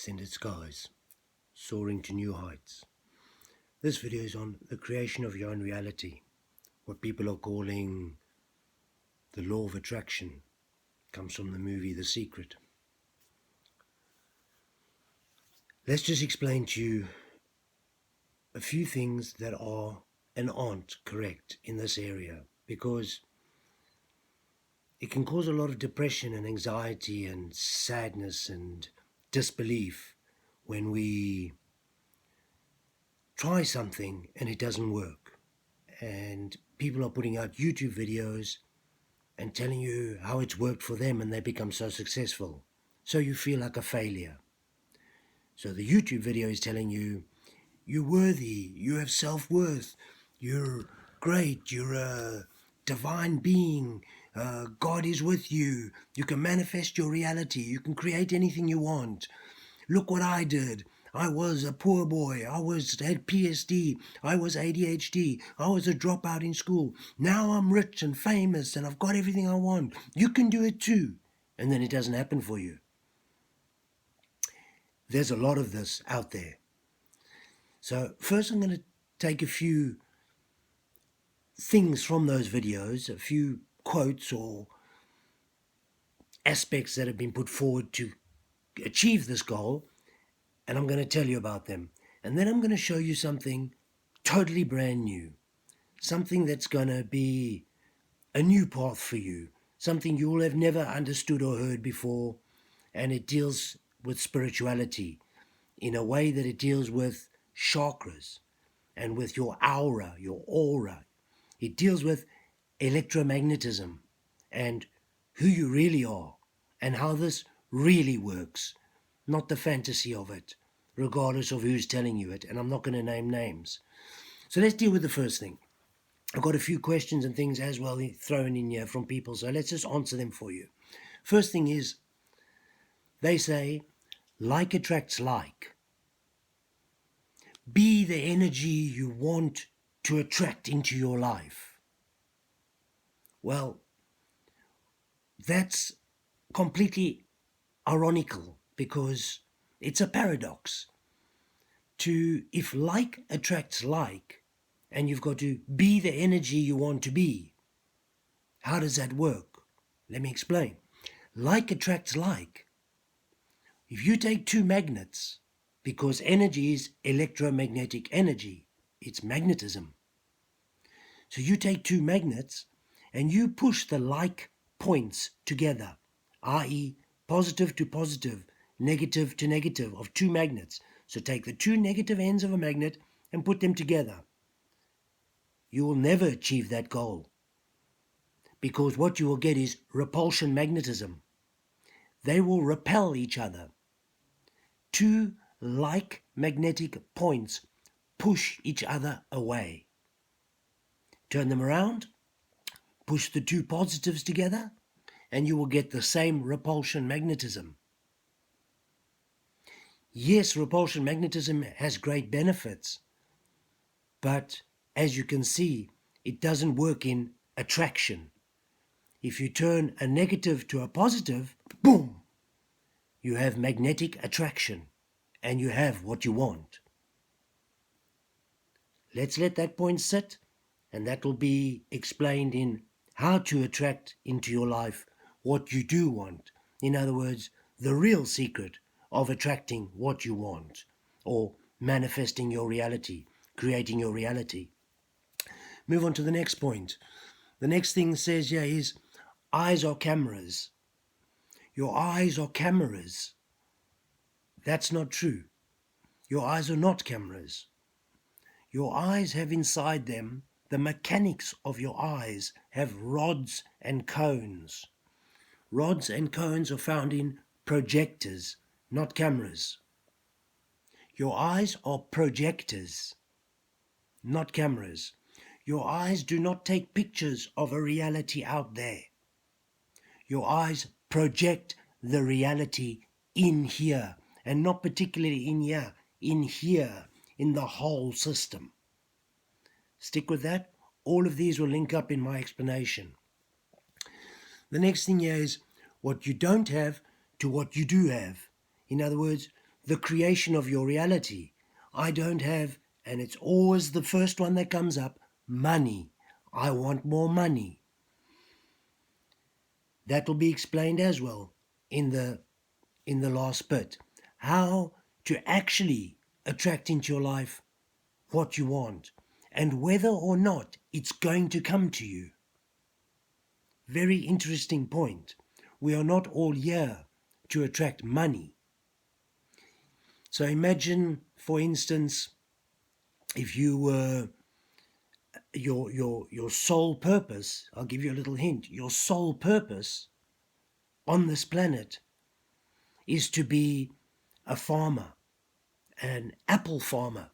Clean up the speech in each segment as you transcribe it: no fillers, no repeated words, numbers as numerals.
scented skies, soaring to new heights. This video is on the creation of your own reality, what people are calling the law of attraction. Comes from the movie The Secret. Let's just explain to you a few things that are and aren't correct in this area, because it can cause a lot of depression and anxiety and sadness and disbelief when we try something and it doesn't work. And people are putting out YouTube videos and telling you how it's worked for them and they become so successful. So you feel like a failure. So the YouTube video is telling you, you're worthy, you have self-worth, you're great, you're a divine being, God is with you, you can manifest your reality, you can create anything you want. Look what I did. I was a poor boy. I had PSD. I was ADHD. I was a dropout in school. Now I'm rich and famous and I've got everything I want. You can do it too. And then it doesn't happen for you. There's a lot of this out there. So first I'm going to take a few things from those videos, a few quotes or aspects that have been put forward to achieve this goal, and I'm going to tell you about them. And then I'm going to show you something totally brand new, something that's going to be a new path for you, something you will have never understood or heard before, and it deals with spirituality in a way that it deals with chakras and with your aura, your aura. It deals with electromagnetism and who you really are and how this really works, not the fantasy of it, regardless of who's telling you it. And I'm not going to name names. So let's deal with the first thing. I've got a few questions and things as well thrown in here from people, so let's just answer them for you. First thing is, they say, like attracts like. Be the energy you want to attract into your life. Well, that's completely ironical because it's a paradox. If like attracts like, and you've got to be the energy you want to be, how does that work? Let me explain. Like attracts like. If you take two magnets, because energy is electromagnetic energy, it's magnetism. So you take two magnets and you push the like points together, i.e. positive to positive, negative to negative of two magnets. So take the two negative ends of a magnet and put them together. You will never achieve that goal, because what you will get is repulsion magnetism. They will repel each other. Two like magnetic points push each other away. Turn them around, push the two positives together, and you will get the same repulsion magnetism. Yes, repulsion magnetism has great benefits, but as you can see, it doesn't work in attraction. If you turn a negative to a positive, boom, you have magnetic attraction and you have what you want. Let's let that point sit, and that will be explained in how to attract into your life what you do want. In other words, the real secret of attracting what you want, or manifesting your reality, creating your reality. Move on to the next point. The next thing says here is, eyes are cameras. Your eyes are cameras. That's not true. Your eyes are not cameras. Your eyes have inside them, the mechanics of your eyes have rods and cones. Rods and cones are found in projectors, not cameras. Your eyes are projectors, not cameras. Your eyes do not take pictures of a reality out there. Your eyes project the reality in here, and not particularly in here, in the whole system. Stick with that. All of these will link up in my explanation. The next thing here is what you don't have to what you do have. In other words, the creation of your reality. I don't have, and it's always the first one that comes up, money. I want more money. That will be explained as well in the last bit. How to actually attract into your life what you want, and whether or not it's going to come to you. Very interesting point. We are not all here to attract money. So imagine, for instance, if you were your sole purpose, I'll give you a little hint, your sole purpose on this planet is to be a farmer, an apple farmer,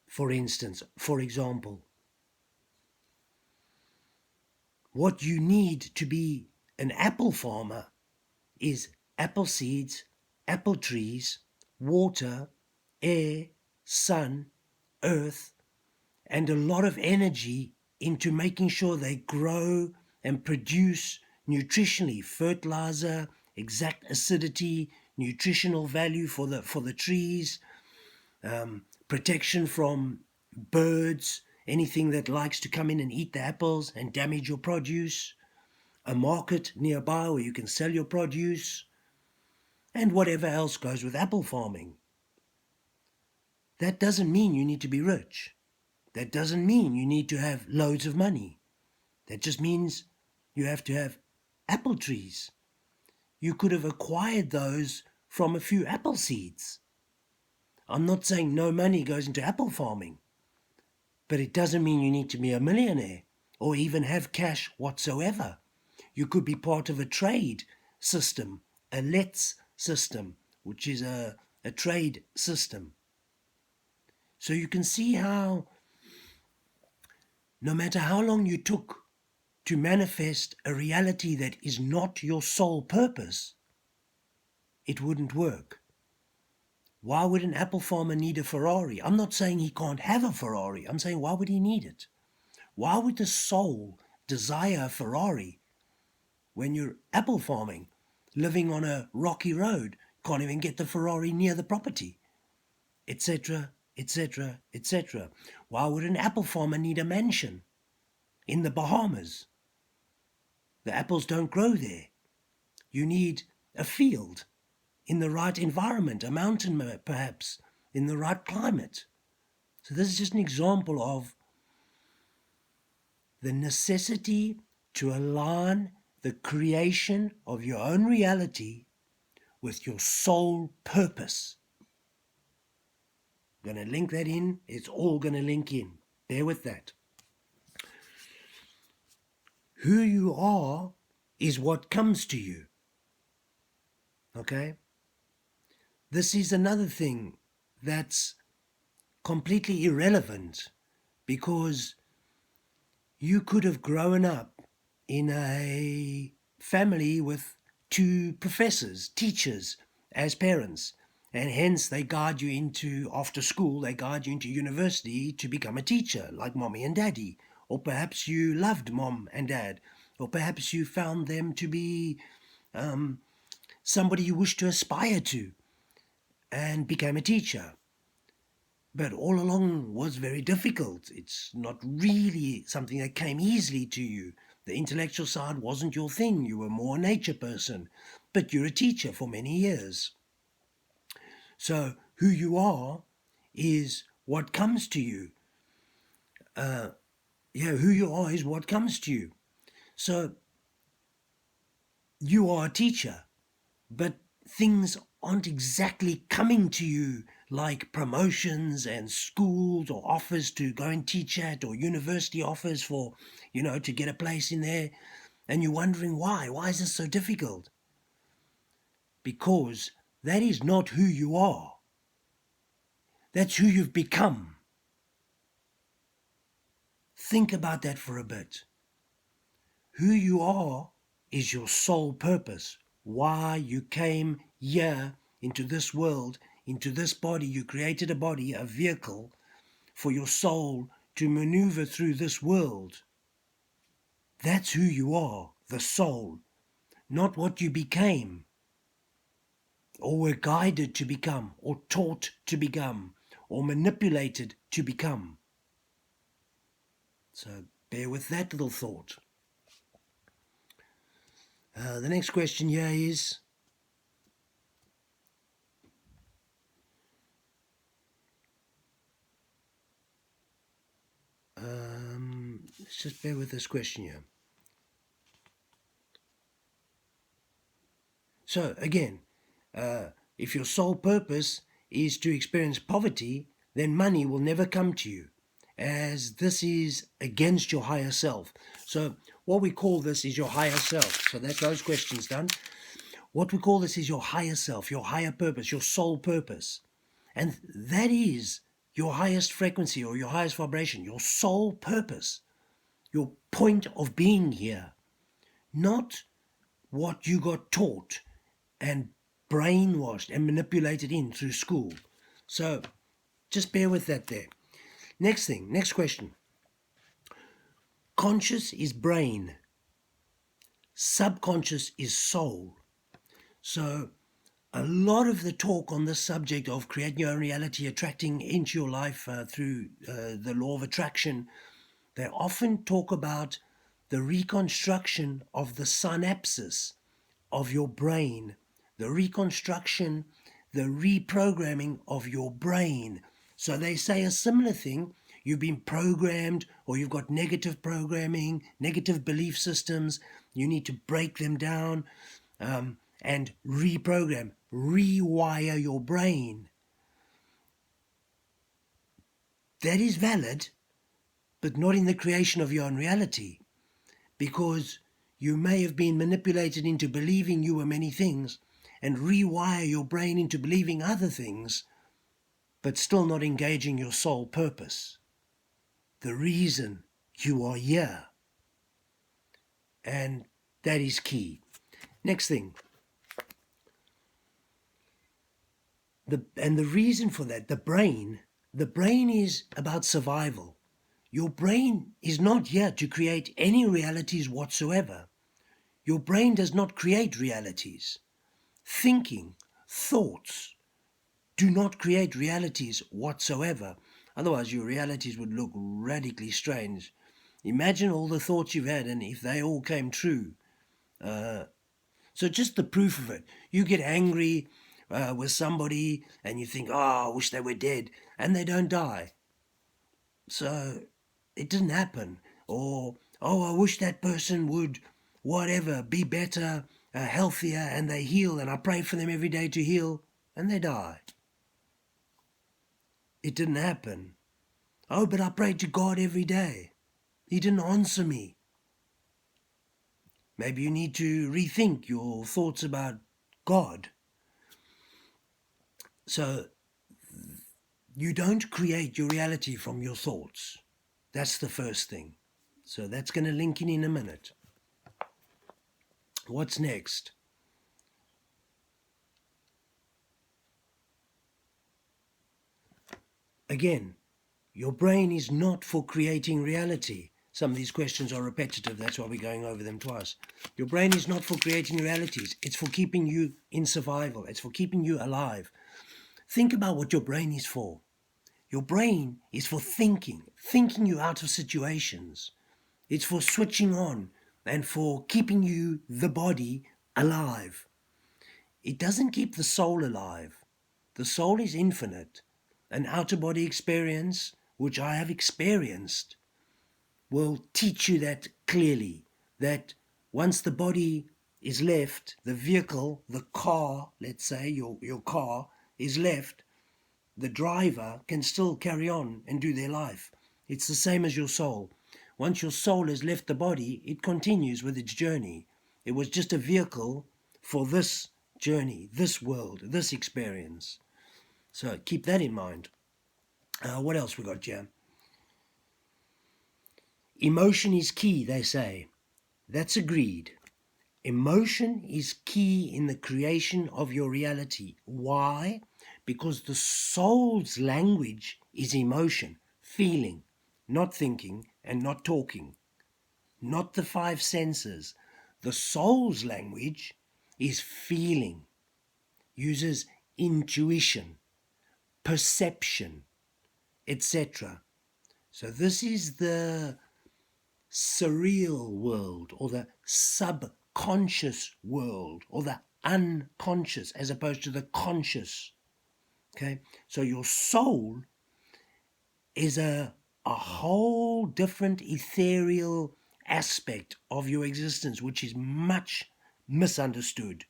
for example. What you need to be an apple farmer is apple seeds, apple trees, water, air, sun, earth, and a lot of energy into making sure they grow and produce nutritionally, fertilizer, exact acidity, nutritional value for the trees, protection from birds, anything that likes to come in and eat the apples and damage your produce, a market nearby where you can sell your produce, and whatever else goes with apple farming. That doesn't mean you need to be rich. That doesn't mean you need to have loads of money. That just means you have to have apple trees. You could have acquired those from a few apple seeds. I'm not saying no money goes into apple farming, but it doesn't mean you need to be a millionaire or even have cash whatsoever. You could be part of a trade system, a let's system, which is a trade system. So you can see how no matter how long you took to manifest a reality that is not your sole purpose, it wouldn't work. Why would an apple farmer need a Ferrari? I'm not saying he can't have a Ferrari. I'm saying, why would he need it? Why would the soul desire a Ferrari when you're apple farming, living on a rocky road, can't even get the Ferrari near the property, etc., etc., etc.? Why would an apple farmer need a mansion in the Bahamas? The apples don't grow there. You need a field in the right environment, a mountain perhaps, in the right climate. So this is just an example of the necessity to align the creation of your own reality with your sole purpose. I'm going to link that in. It's all going to link in. Bear with that. Who you are is what comes to you. Okay? This is another thing that's completely irrelevant, because you could have grown up in a family with 2 professors, teachers, as parents, and hence they guide you into, after school, they guide you into university to become a teacher, like mommy and daddy. Or perhaps you loved mom and dad, or perhaps you found them to be somebody you wish to aspire to, and became a teacher. But all along was very difficult. It's not really something that came easily to you. The intellectual side wasn't your thing. You were more a nature person. But you're a teacher for many years. So who you are is what comes to you. Who you are is what comes to you. So you are a teacher, but things aren't exactly coming to you like promotions and schools or offers to go and teach at, or university offers for, to get a place in there. And you're wondering why. Why is this so difficult? Because that is not who you are. That's who you've become. Think about that for a bit. Who you are is your sole purpose. Why you came here into this world, into this body. You created a body, a vehicle for your soul to maneuver through this world. That's who you are, the soul, not what you became or were guided to become, or taught to become, or manipulated to become. So bear with that little thought. The next question here is, let's just bear with this question here. So again, if your sole purpose is to experience poverty, then money will never come to you, as this is against your higher self. So what we call this is your higher self. So that's those questions done. What we call this is your higher self, your higher purpose, your sole purpose. And that is your highest frequency or your highest vibration, your sole purpose, your point of being here, not what you got taught and brainwashed and manipulated in through school. So just bear with that there. Next thing, next question. Conscious is brain. Subconscious is soul. So a lot of the talk on this subject of creating your own reality, attracting into your life through the law of attraction, they often talk about the reconstruction of the synapses of your brain, the reconstruction, the reprogramming of your brain. So they say a similar thing. You've been programmed, or you've got negative programming, negative belief systems. You need to break them down and reprogram, rewire your brain. That is valid, but not in the creation of your own reality, because you may have been manipulated into believing you were many things and rewire your brain into believing other things, but still not engaging your sole purpose, the reason you are here. And that is key. Next thing. The reason for that, the brain is about survival. Your brain is not here to create any realities whatsoever. Your brain does not create realities. Thinking, thoughts, do not create realities whatsoever. Otherwise, your realities would look radically strange. Imagine all the thoughts you've had, and if they all came true. So just the proof of it. You get angry with somebody, and you think, oh, I wish they were dead, and they don't die. So it didn't happen. Or, oh, I wish that person would, whatever, be better, healthier, and they heal, and I pray for them every day to heal, and they die. It didn't happen. Oh, but I prayed to God every day. He didn't answer me. Maybe you need to rethink your thoughts about God. So you don't create your reality from your thoughts. That's the first thing. So that's going to link in a minute. What's next? Again, your brain is not for creating reality. Some of these questions are repetitive, that's why we're going over them twice. Your brain is not for creating realities. It's for keeping you in survival. It's for keeping you alive. Think about what your brain is for. Your brain is for thinking you out of situations. It's for switching on and for keeping you, the body, alive. It doesn't keep the soul alive. The soul is infinite. An outer-body experience, which I have experienced, will teach you that clearly, that once the body is left, the vehicle, the car, let's say, your car is left, the driver can still carry on and do their life. It's the same as your soul. Once your soul has left the body, it continues with its journey. It was just a vehicle for this journey, this world, this experience. So keep that in mind. What else we got here? Emotion is key, they say. That's agreed. Emotion is key in the creation of your reality. Why? Because the soul's language is emotion, feeling, not thinking and not talking, not the five senses. The soul's language is feeling. uses intuition, perception, etc. So this is the surreal world, or the subconscious world, or the unconscious, as opposed to the conscious. Okay, so your soul is a whole different ethereal aspect of your existence, which is much misunderstood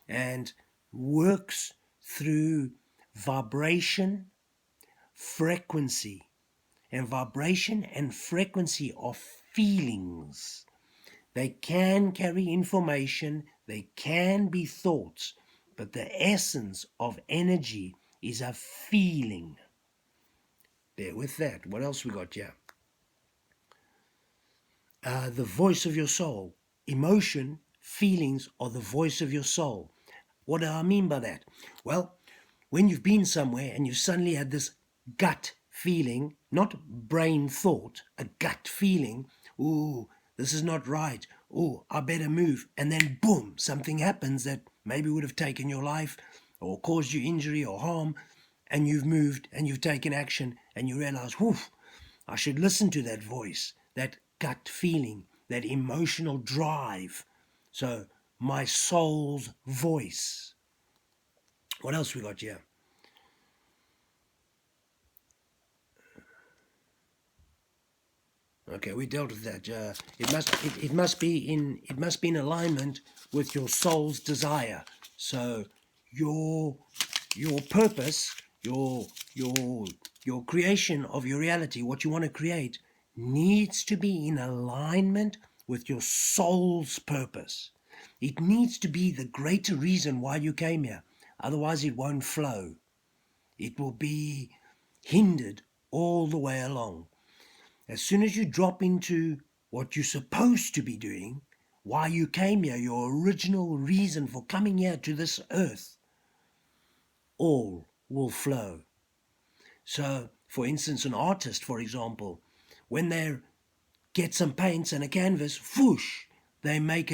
and works through vibration, frequency. And vibration and frequency are feelings. They can carry information, they can be thoughts, but the essence of energy is a feeling. Bear with that. What else we got here? The voice of your soul. Emotion, feelings are the voice of your soul. What do I mean by that? Well, when you've been somewhere and you suddenly had this gut feeling, not brain thought, a gut feeling, ooh, this is not right, ooh, I better move, and then boom, something happens that maybe would have taken your life or caused you injury or harm, and you've moved and you've taken action and you realize, whew, I should listen to that voice, that gut feeling, that emotional drive. So, my soul's voice. What else we got here? Okay, we dealt with that. It must be in alignment with your soul's desire. So your purpose, your creation of your reality, what you want to create, needs to be in alignment with your soul's purpose. It needs to be the greater reason why you came here. Otherwise, it won't flow. It will be hindered all the way along. As soon as you drop into what you're supposed to be doing, why you came here, your original reason for coming here to this earth, all will flow. So, for instance, an artist, for example, when they get some paints and a canvas, whoosh, they make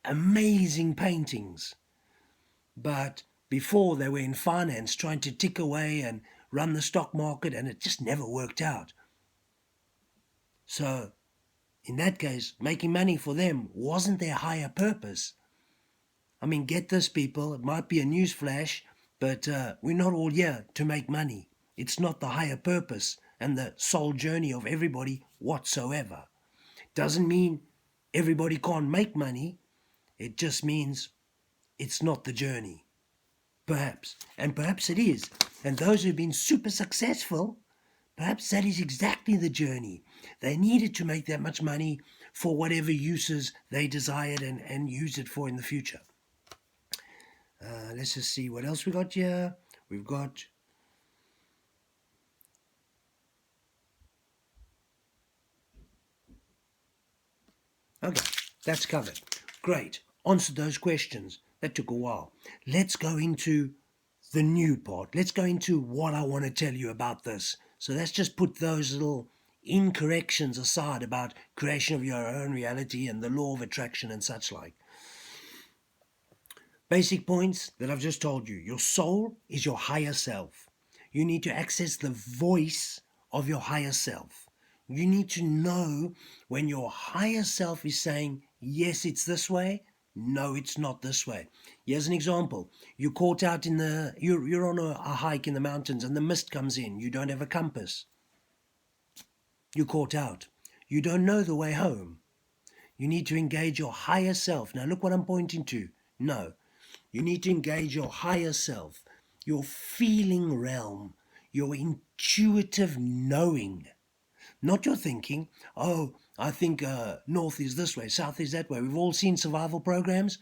amazing paintings. But before, they were in finance trying to tick away and run the stock market, and it just never worked out. So, in that case, making money for them wasn't their higher purpose. I mean, get this, people, it might be a news flash, but we're not all here to make money. It's not the higher purpose and the soul journey of everybody whatsoever. Doesn't mean everybody can't make money. It just means it's not the journey. Perhaps. And perhaps it is. And those who've been super successful, perhaps that is exactly the journey. They needed to make that much money for whatever uses they desired and use it for in the future. Let's just see what else we got here. We've got... Okay, that's covered. Great. Answered those questions. That took a while. Let's go into the new part. Let's go into what I want to tell you about this. So let's just put those little incorrections aside about creation of your own reality and the law of attraction and such like. Basic points that I've just told you. Your soul is your higher self. You need to access the voice of your higher self. You need to know when your higher self is saying, yes, it's this way. No, it's not this way. Here's an example. You're caught out you're on a hike in the mountains and the mist comes in. You don't have a compass. You're caught out. You don't know the way home. You need to engage your higher self. Now look what I'm pointing to. No. You need to engage your higher self, your feeling realm, your intuitive knowing. Not your thinking, oh, I think north is this way, south is that way. We've all seen survival programs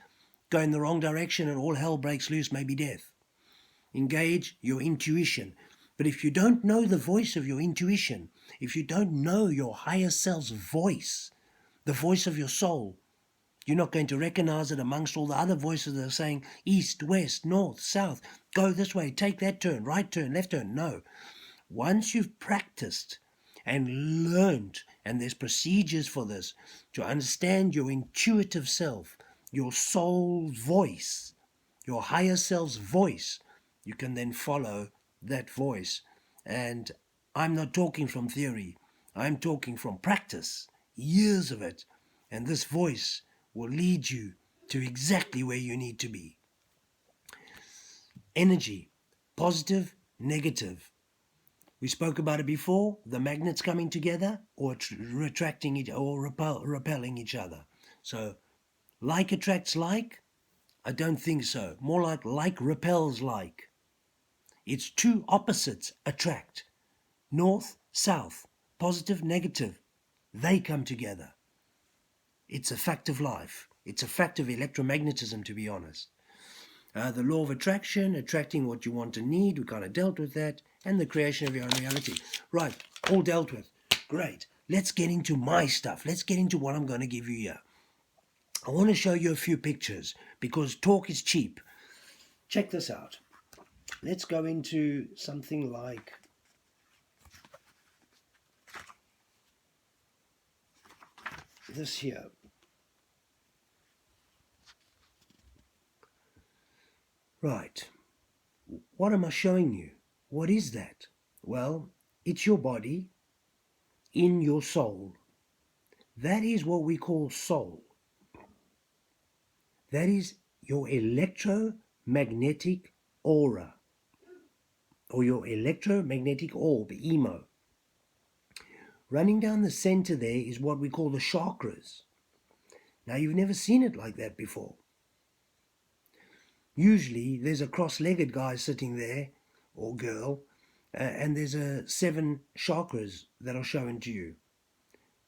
go in the wrong direction and all hell breaks loose, maybe death. Engage your intuition. But if you don't know the voice of your intuition, if you don't know your higher self's voice, the voice of your soul, you're not going to recognize it amongst all the other voices that are saying east, west, north, south, go this way, take that turn, right turn, left turn. No. Once you've practiced and learned, and there's procedures for this, to understand your intuitive self, your soul's voice, your higher self's voice, you can then follow that voice. And I'm not talking from theory, I'm talking from practice, years of it. And this voice will lead you to exactly where you need to be. Energy, positive, negative. We spoke about it before, the magnets coming together or retracting it or repelling each other. So like attracts like? I don't think so. More like repels like. It's two opposites attract. North, south, positive, negative. They come together. It's a fact of life. It's a fact of electromagnetism, to be honest. The law of attraction, attracting what you want and need, we kind of dealt with that, and the creation of your own reality. Right, all dealt with. Great. Let's get into my stuff. Let's get into what I'm going to give you here. I want to show you a few pictures because talk is cheap. Check this out. Let's go into something like this here. Right. What am I showing you? What is that? Well, it's your body in your soul. That is what we call soul. That is your electromagnetic aura or your electromagnetic orb, EMO. Running down the center there is what we call the chakras. Now, you've never seen it like that before. Usually, there's a cross-legged guy sitting there, or girl, and there's 7 chakras that are shown to you.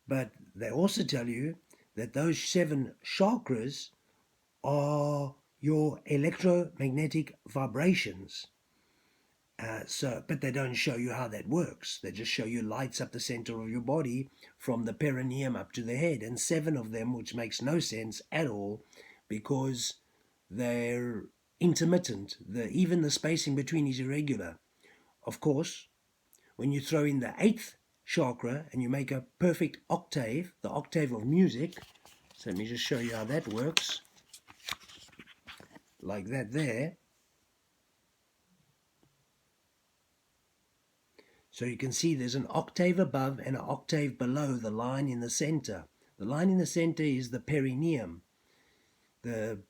But they also tell you that those 7 chakras are your electromagnetic vibrations. But they don't show you how that works. They just show you lights up the center of your body from the perineum up to the head, and 7 of them, which makes no sense at all because they're intermittent. Even the spacing between is irregular. Of course, when you throw in the 8th chakra and you make a perfect octave, the octave of music, so let me just show you how that works. Like that there. So you can see there's an octave above and an octave below the line in the center. The line in the center is the perineum, the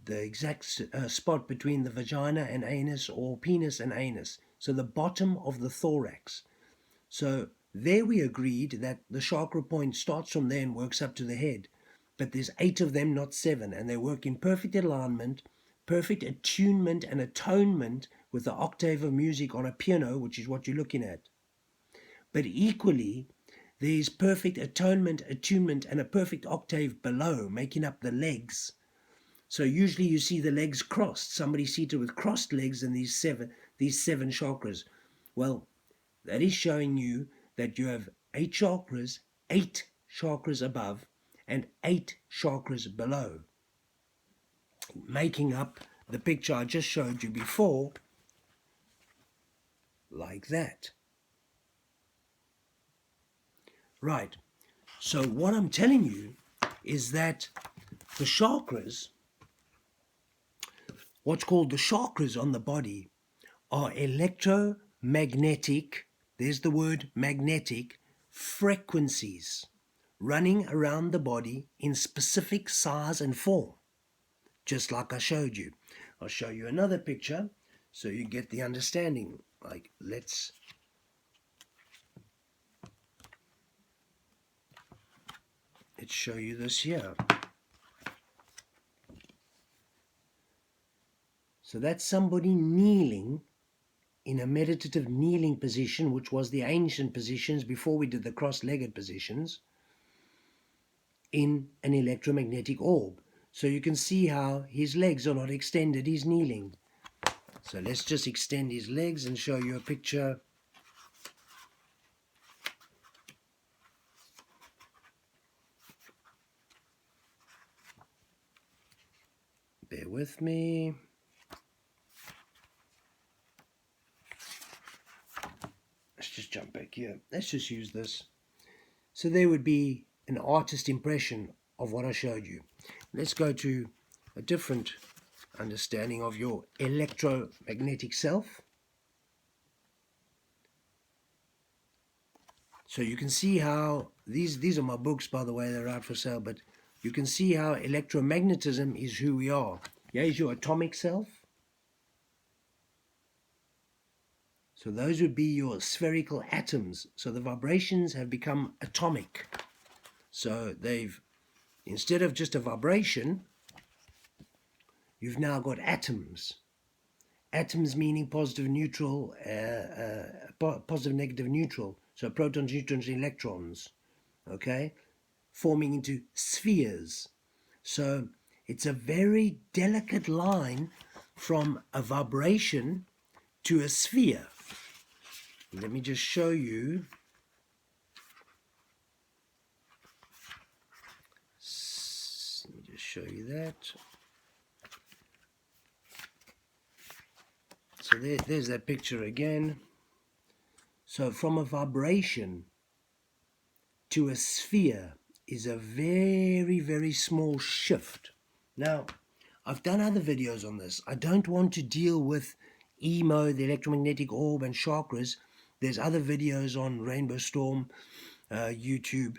exact spot between the vagina and anus, or penis and anus. So the bottom of the thorax. So there we agreed that the chakra point starts from there and works up to the head. But there's 8 of them, not 7, and they work in perfect alignment, perfect attunement and atonement with the octave of music on a piano, which is what you're looking at. But equally, there is perfect atonement, attunement, and a perfect octave below, making up the legs. So usually you see the legs crossed, somebody seated with crossed legs and these seven chakras. Well, that is showing you that you have 8 chakras above, and 8 chakras below, making up the picture I just showed you before, like that. Right, so what I'm telling you is that the chakras, what's called the chakras on the body, are electromagnetic, there's the word magnetic, frequencies running around the body in specific size and form, just like I showed you. I'll show you another picture so you get the understanding. Like, let's show you this here. So that's somebody kneeling in a meditative kneeling position, which was the ancient positions before we did the cross-legged positions, in an electromagnetic orb. So you can see how his legs are not extended, he's kneeling. So let's just extend his legs and show you a picture. Bear with me. Let's just jump back here. Let's just use this. So there would be an artist impression of what I showed you. Let's go to a different understanding of your electromagnetic self. So you can see how, these are my books, by the way, they're out for sale, but you can see how electromagnetism is who we are. Here's your atomic self. So those would be your spherical atoms. So the vibrations have become atomic. So they've, instead of just a vibration, you've now got atoms. Atoms meaning positive, neutral, positive, negative, neutral. So protons, neutrons, electrons, okay, forming into spheres. So it's a very delicate line from a vibration to a sphere. Let me just show you. Let me just show you that. So there's that picture again. So from a vibration to a sphere is a very, very small shift. Now, I've done other videos on this. I don't want to deal with EMO, the electromagnetic orb, and chakras. There's other videos on Rainbow Storm, YouTube.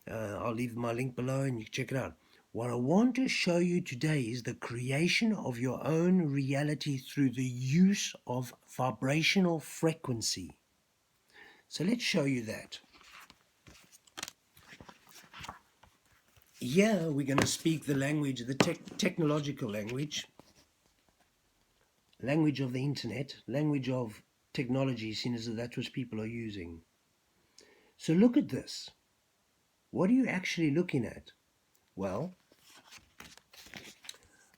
I'll leave my link below and you can check it out. What I want to show you today is the creation of your own reality through the use of vibrational frequency. So let's show you that. Here we're going to speak the language, the technological language of the internet, language of technology, seen as that's what people are using. So look at this. What are you actually looking at? Well,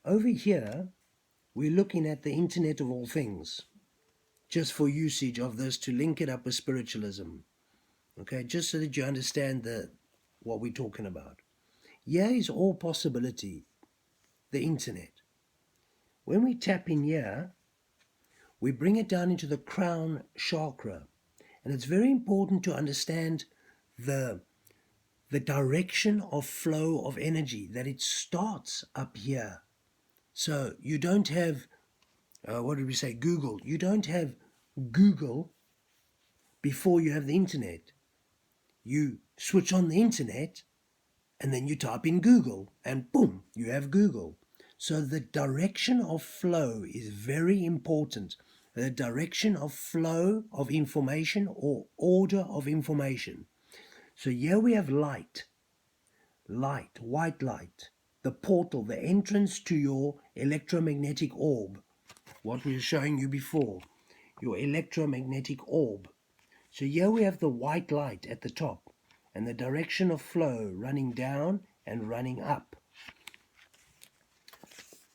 over here, we're looking at the Internet of all things, just for usage of this to link it up with spiritualism. Okay, just so that you understand what we're talking about. Here is all possibility, the Internet. When we tap in here, we bring it down into the crown chakra. And it's very important to understand the direction of flow of energy, that it starts up here. So you don't have, what did we say, Google. You don't have Google before you have the internet. You switch on the internet and then you type in Google and boom, you have Google. So the direction of flow is very important. The direction of flow of information or order of information. So here we have light, white light, the portal, the entrance to your electromagnetic orb. What we were showing you before, your electromagnetic orb. So here we have the white light at the top and the direction of flow running down and running up.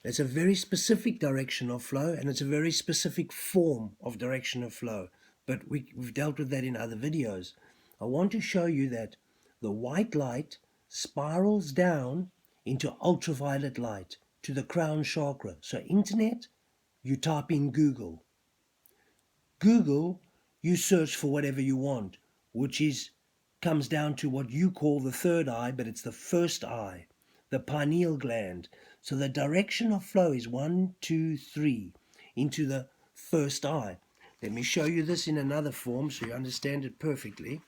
It's a very specific direction of flow and it's a very specific form of direction of flow. But we've dealt with that in other videos. I want to show you that the white light spirals down into ultraviolet light to the crown chakra. So internet, you type in Google. Google, you search for whatever you want, which comes down to what you call the third eye, but it's the first eye, the pineal gland. So the direction of flow is 1, 2, 3 into the first eye. Let me show you this in another form so you understand it perfectly.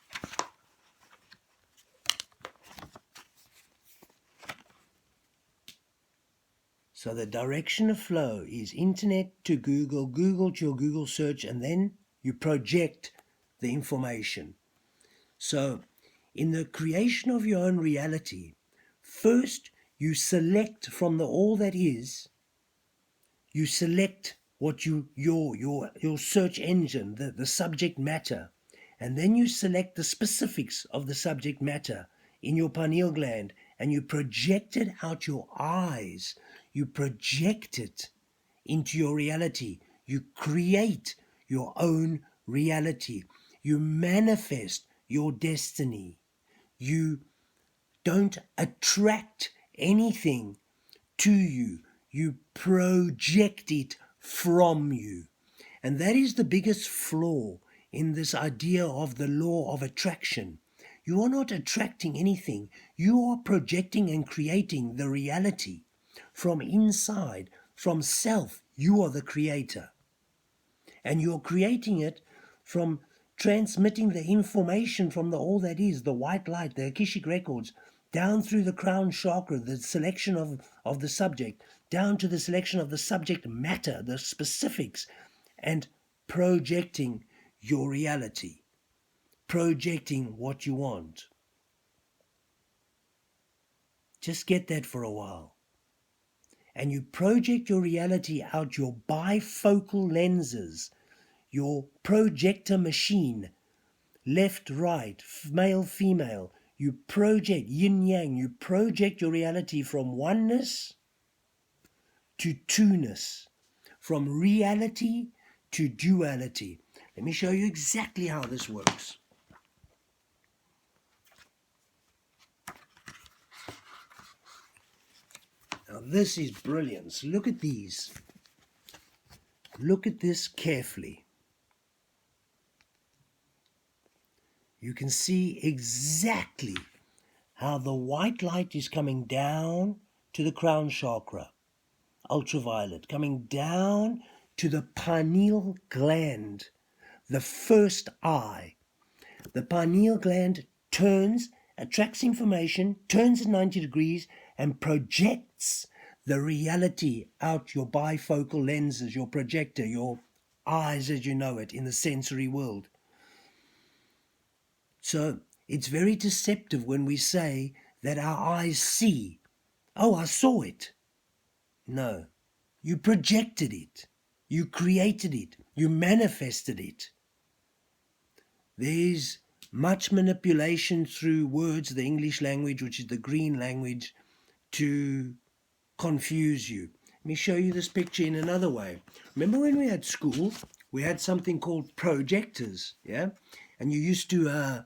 So the direction of flow is internet to Google, Google to your Google search, and then you project the information. So in the creation of your own reality, first you select from the all that is, you select what your search engine, the subject matter, and then you select the specifics of the subject matter in your pineal gland and you project it out your eyes. You project it into your reality. You create your own reality. You manifest your destiny. You don't attract anything to you. You project it from you. And that is the biggest flaw in this idea of the law of attraction. You are not attracting anything. You are projecting and creating the reality from inside from self. You are the creator. And you're creating it from transmitting the information from the all that is, the white light, the Akashic records, down through the crown chakra, the selection of the subject, down to the selection of the subject matter, the specifics, and projecting your reality, projecting what you want. Just get that for a while. And you project your reality out your bifocal lenses, your projector machine, left, right, male, female. You project yin yang. You project your reality from oneness to two-ness, from reality to duality. Let me show you exactly how this works. Now this is brilliance. Look at these. Look at this carefully. You can see exactly how the white light is coming down to the crown chakra, ultraviolet, coming down to the pineal gland, the first eye. The pineal gland turns, attracts information, turns at 90 degrees, and projects the reality out your bifocal lenses, your projector, your eyes as you know it in the sensory world. So it's very deceptive when we say that our eyes see. Oh, I saw it. No, you projected it. You created it. You manifested it. There's much manipulation through words, the English language, which is the green language, to confuse you. Let me show you this picture in another way. Remember when we had school, we had something called projectors, yeah? And you used to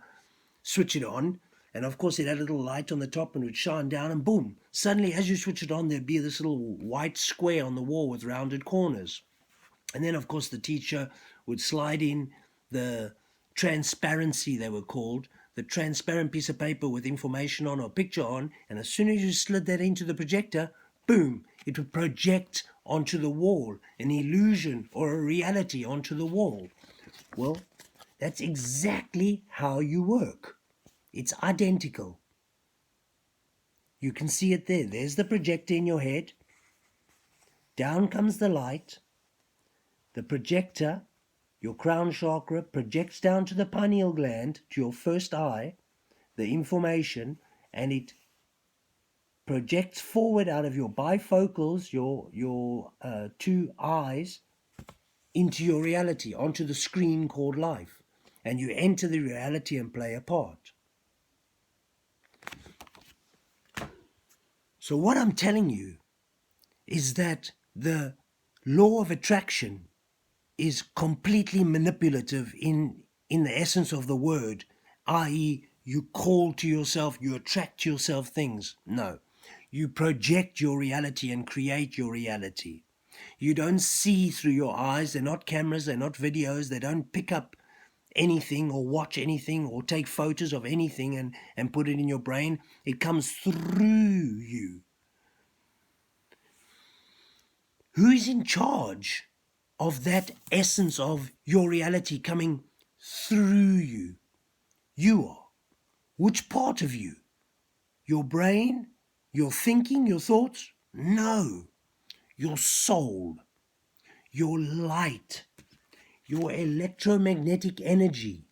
switch it on, and of course it had a little light on the top and would shine down, and boom, suddenly as you switch it on, there'd be this little white square on the wall with rounded corners. And then of course the teacher would slide in the transparency, they were called, the transparent piece of paper with information on or picture on, and as soon as you slid that into the projector, boom, it would project onto the wall, an illusion or a reality onto the wall. Well, that's exactly how you work. It's identical. You can see it there. There's the projector in your head. Down comes the light. The projector, your crown chakra, projects down to the pineal gland, to your first eye, the information, and it projects forward out of your bifocals, your two eyes, into your reality, onto the screen called life. And you enter the reality and play a part. So what I'm telling you is that the law of attraction is completely manipulative in the essence of the word, i.e. you call to yourself, you attract to yourself things. No, you project your reality and create your reality. You don't see through your eyes. They're not cameras, they're not videos, they don't pick up anything or watch anything or take photos of anything and put it in your brain. It comes through you. Who is in charge of that essence of your reality coming through you? You are. Which part of you? Your brain? Your thinking? Your thoughts? No. Your soul. Your light. Your electromagnetic energy.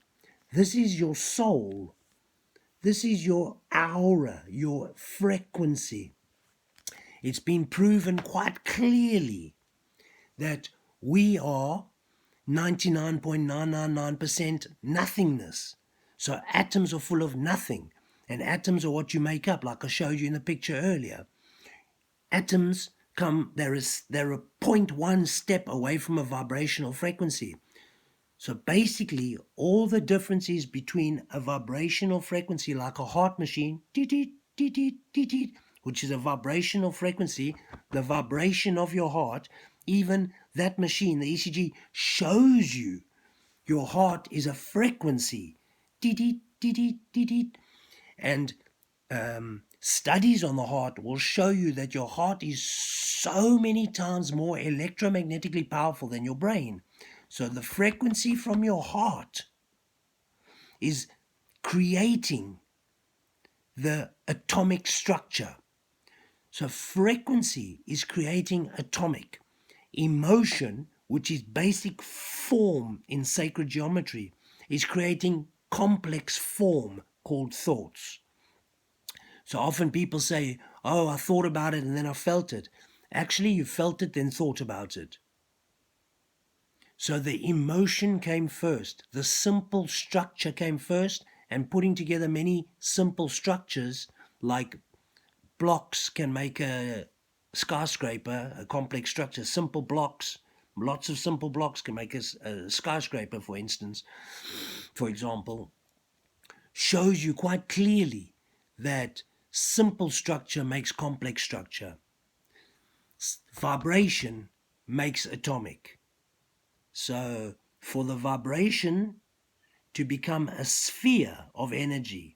This is your soul. This is your aura, your frequency. It's been proven quite clearly that we are 99.999% nothingness. So atoms are full of nothing, and atoms are what you make up, like I showed you in the picture earlier. Atoms they're a 0.1 step away from a vibrational frequency. So basically, all the differences between a vibrational frequency like a heart machine, which is a vibrational frequency, the vibration of your heart, even that machine, the ECG, shows you your heart is a frequency. And Studies on the heart will show you that your heart is so many times more electromagnetically powerful than your brain. So the frequency from your heart is creating the atomic structure. So frequency is creating atomic. Emotion, which is basic form in sacred geometry, is creating complex form called thoughts. So often people say, oh, I thought about it and then I felt it. Actually, you felt it, then thought about it. So the emotion came first. The simple structure came first, and putting together many simple structures like blocks can make a skyscraper, a complex structure. Simple blocks, lots of simple blocks can make a skyscraper, for instance, for example, shows you quite clearly that simple structure makes complex structure. Vibration makes atomic. So for the vibration to become a sphere of energy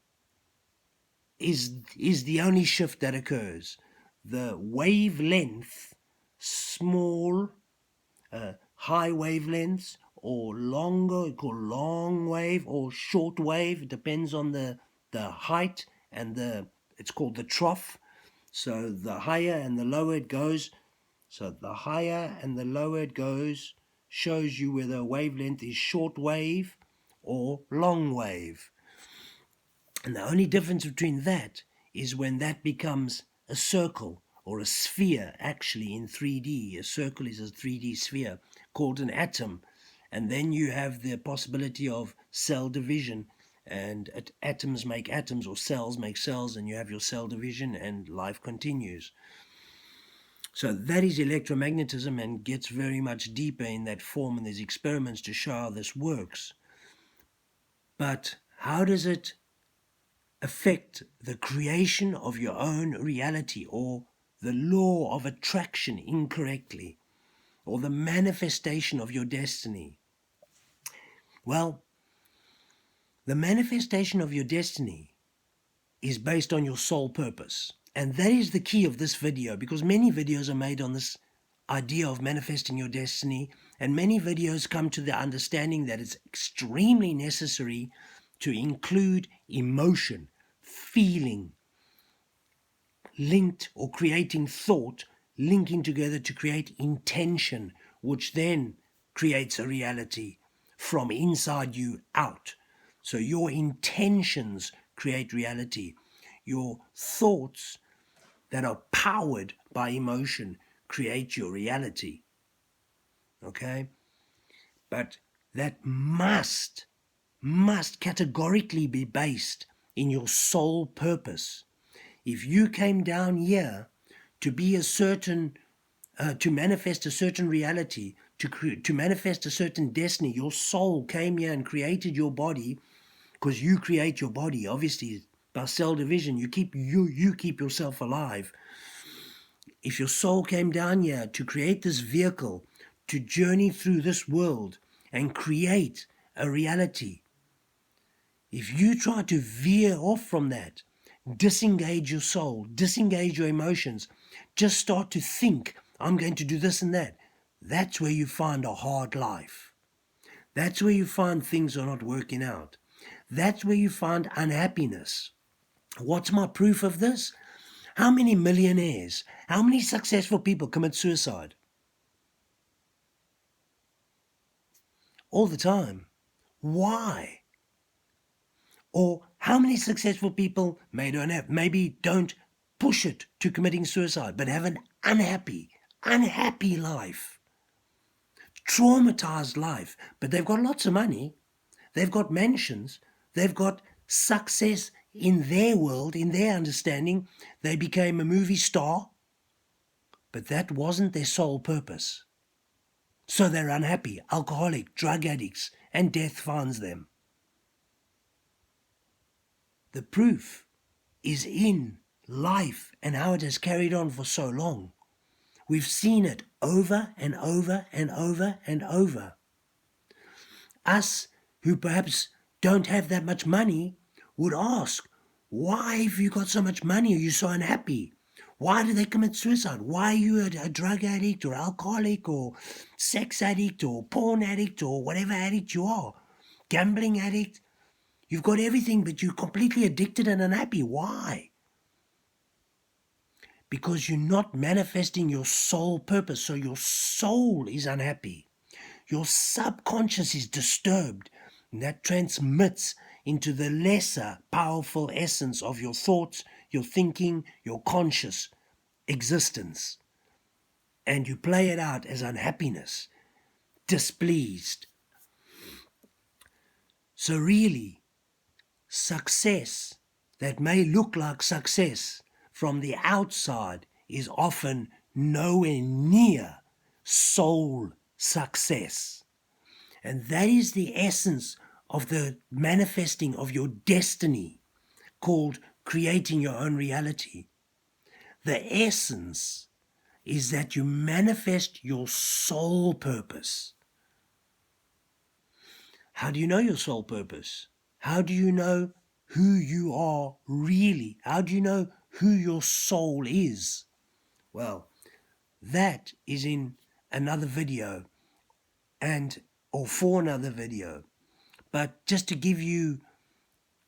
is the only shift that occurs. The wavelength, small, high wavelengths, or longer, called long wave or short wave, it depends on the height and it's called the trough. So the higher and the lower it goes, so the higher and the lower it goes shows you whether a wavelength is short wave or long wave. And the only difference between that is when that becomes a circle or a sphere, actually in 3D. A circle is a 3D sphere called an atom. And then you have the possibility of cell division, and atoms make atoms, or cells make cells, and you have your cell division and life continues. So that is electromagnetism, and gets very much deeper in that form, and there's experiments to show how this works. But how does it affect the creation of your own reality, or the law of attraction incorrectly, or the manifestation of your destiny? Well, the manifestation of your destiny is based on your soul purpose. And that is the key of this video, because many videos are made on this idea of manifesting your destiny, and many videos come to the understanding that it's extremely necessary to include emotion, feeling, linked or creating thought, linking together to create intention, which then creates a reality from inside you out. So your intentions create reality. Your thoughts that are powered by emotion create your reality. Okay? But that must categorically be based in your soul purpose. If you came down here to be a certain, to manifest a certain reality, to manifest a certain destiny, your soul came here and created your body, because you create your body, obviously, by cell division. You keep yourself alive. If your soul came down here to create this vehicle, to journey through this world and create a reality, if you try to veer off from that, disengage your soul, disengage your emotions, just start to think, I'm going to do this and that, that's where you find a hard life. That's where you find things are not working out. That's where you find unhappiness. What's my proof of this? How many millionaires, how many successful people commit suicide? All the time. Why? Or how many successful people maybe don't push it to committing suicide, but have an unhappy life, traumatized life, but they've got lots of money, they've got mansions, they've got success in their world, in their understanding. They became a movie star, but that wasn't their sole purpose. So they're unhappy, alcoholic, drug addicts, and death finds them. The proof is in life and how it has carried on for so long. We've seen it over and over and over and over. Us who perhaps don't have that much money would ask, Why, if you got so much money, are you so unhappy? Why do they commit suicide? Why are you a drug addict or alcoholic or sex addict or porn addict or whatever addict you are? Gambling addict? You've got everything, but you're completely addicted and unhappy. Why? Because you're not manifesting your soul purpose. So your soul is unhappy. Your subconscious is disturbed. And that transmits into the lesser powerful essence of your thoughts, your thinking, your conscious existence. And you play it out as unhappiness, displeased. So really, success that may look like success from the outside is often nowhere near soul success. And that is the essence of the manifesting of your destiny, called creating your own reality. The essence is that you manifest your soul purpose. How do you know your soul purpose? How do you know who you are really? How do you know who your soul is? Well, that is in another video or for another video. But just to give you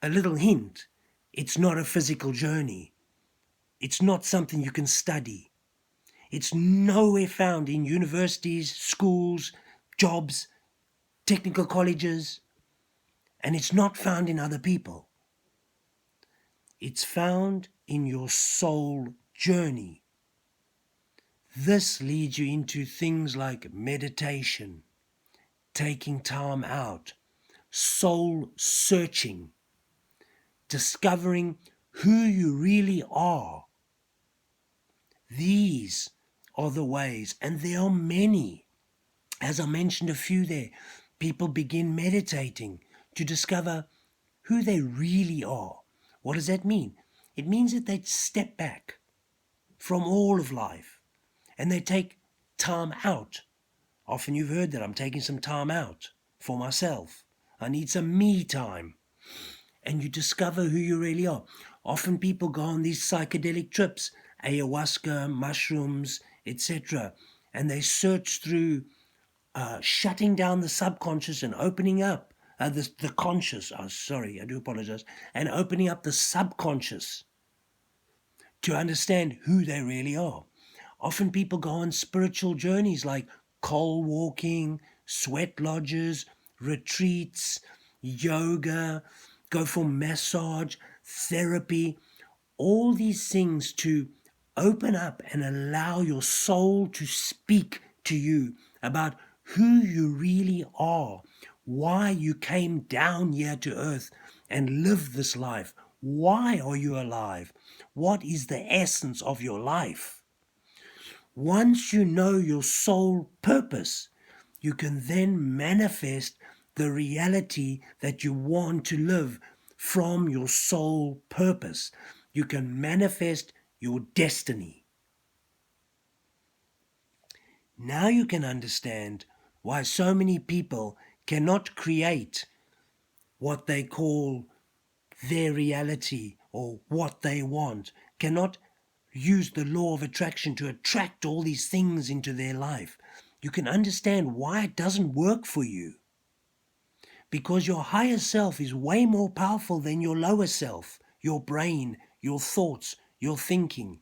a little hint, it's not a physical journey. It's not something you can study. It's nowhere found in universities, schools, jobs, technical colleges, and it's not found in other people. It's found in your soul journey. This leads you into things like meditation, taking time out, soul searching, discovering who you really are. These are the ways, and there are many. As I mentioned a few there, people begin meditating to discover who they really are. What does that mean? It means that they step back from all of life and they take time out. Often you've heard that I'm taking some time out for myself. I need some me time. And you discover who you really are. Often people go on these psychedelic trips, ayahuasca, mushrooms, etc. And they search through shutting down the subconscious and opening up the conscious. Oh, sorry, I do apologize. And opening up the subconscious to understand who they really are. Often people go on spiritual journeys like coal walking, sweat lodges, retreats, yoga, go for massage, therapy, all these things to open up and allow your soul to speak to you about who you really are, why you came down here to earth and lived this life. Why are you alive? What is the essence of your life? Once you know your soul purpose, you can then manifest the reality that you want to live from your soul purpose. You can manifest your destiny. Now you can understand why so many people cannot create what they call their reality or what they want, cannot use the law of attraction to attract all these things into their life. You can understand why it doesn't work for you. Because your higher self is way more powerful than your lower self, your brain, your thoughts, your thinking.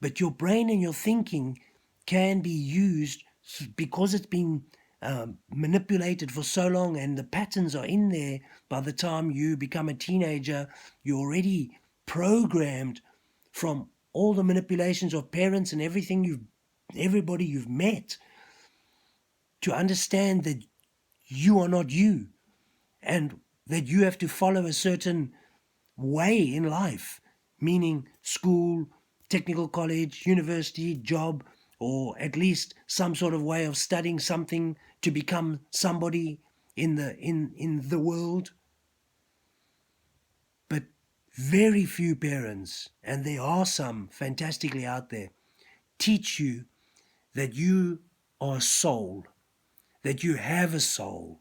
But your brain and your thinking can be used because it's been manipulated for so long and the patterns are in there. By the time you become a teenager, you're already programmed from all the manipulations of parents and everybody you've met to understand that you are not you and that you have to follow a certain way in life, meaning school, technical college, university, job, or at least some sort of way of studying something to become somebody in the world. But very few parents, and there are some fantastically out there, teach you that you are a soul, that you have a soul,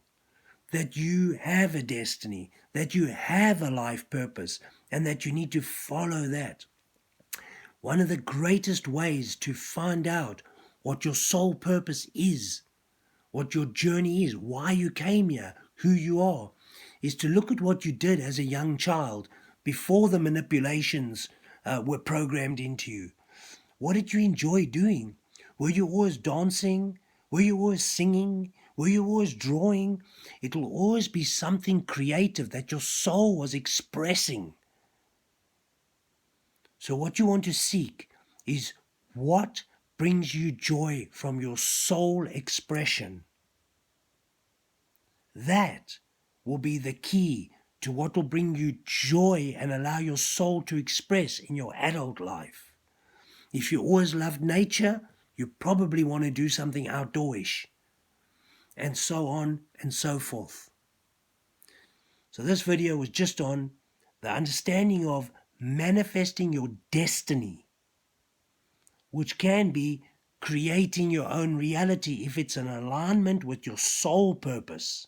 that you have a destiny, that you have a life purpose, and that you need to follow that. One of the greatest ways to find out what your soul purpose is, what your journey is, why you came here, who you are, is to look at what you did as a young child before the manipulations were programmed into you. What did you enjoy doing? Were you always dancing? Were you always singing? Were you always drawing? It will always be something creative that your soul was expressing. So what you want to seek is what brings you joy from your soul expression. That will be the key to what will bring you joy and allow your soul to express in your adult life. If you always loved nature, you probably want to do something outdoorish, and so on and so forth. So this video was just on the understanding of manifesting your destiny, which can be creating your own reality if it's in alignment with your soul purpose.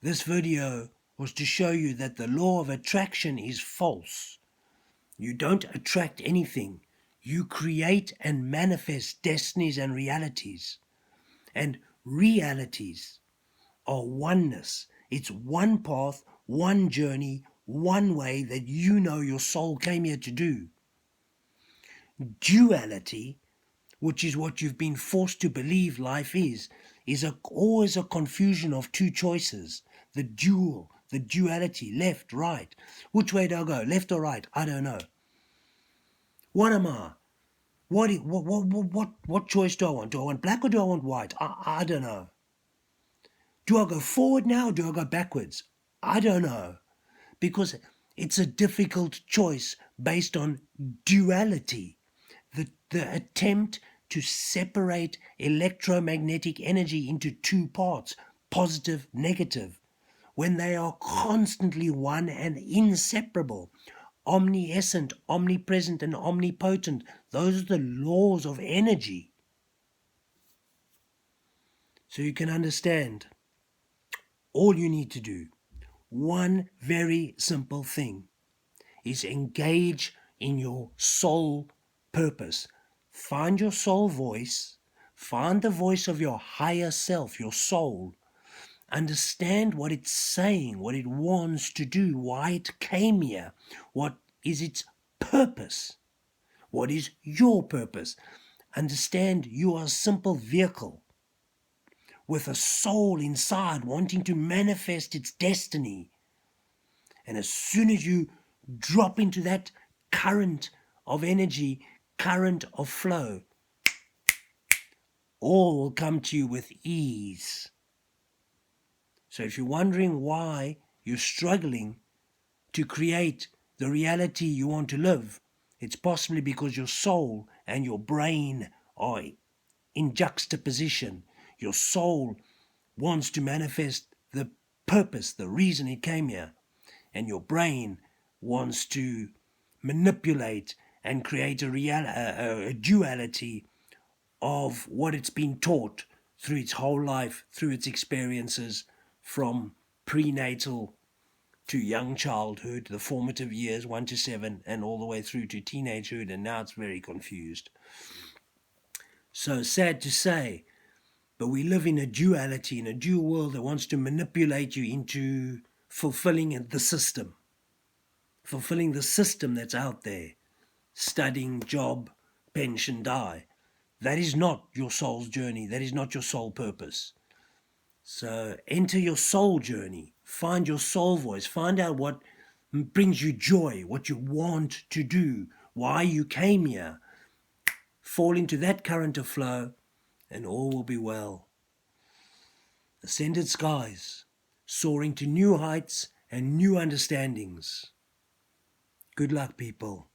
This video was to show you that the law of attraction is false. You don't attract anything. You create and manifest destinies and realities. And realities are oneness. It's one path, one journey, one way that you know your soul came here to do. Duality, which is what you've been forced to believe life is always a confusion of two choices. The duality, left, right. Which way do I go, left or right? I don't know. What am I? What choice do I want? Do I want black or do I want white? I don't know. Do I go forward now or do I go backwards? I don't know. Because it's a difficult choice based on duality. The attempt to separate electromagnetic energy into two parts, positive, negative, when they are constantly one and inseparable. Omniscient, omnipresent, and omnipotent. Those are the laws of energy. So you can understand, all you need to do, one very simple thing, is engage in your soul purpose. Find your soul voice. Find the voice of your higher self, your soul. Understand what it's saying, what it wants to do, why it came here, what is its purpose, what is your purpose. Understand you are a simple vehicle with a soul inside wanting to manifest its destiny. And as soon as you drop into that current of energy, current of flow, all will come to you with ease. So if you're wondering why you're struggling to create the reality you want to live, it's possibly because your soul and your brain are in juxtaposition. Your soul wants to manifest the purpose, the reason it came here, and your brain wants to manipulate and create a duality of what it's been taught through its whole life, through its experiences, from prenatal to young childhood, the formative years 1 to 7, and all the way through to teenagehood, and now it's very confused. So sad to say, but we live in a duality, in a dual world that wants to manipulate you into fulfilling the system that's out there. Studying, job, pension, die. That is not your soul's journey. That is not your soul purpose. So enter your soul journey. Find your soul voice. Find out what brings you joy, what you want to do, why you came here. Fall into that current of flow, and all will be well. Ascended skies, soaring to new heights and new understandings. Good luck, people.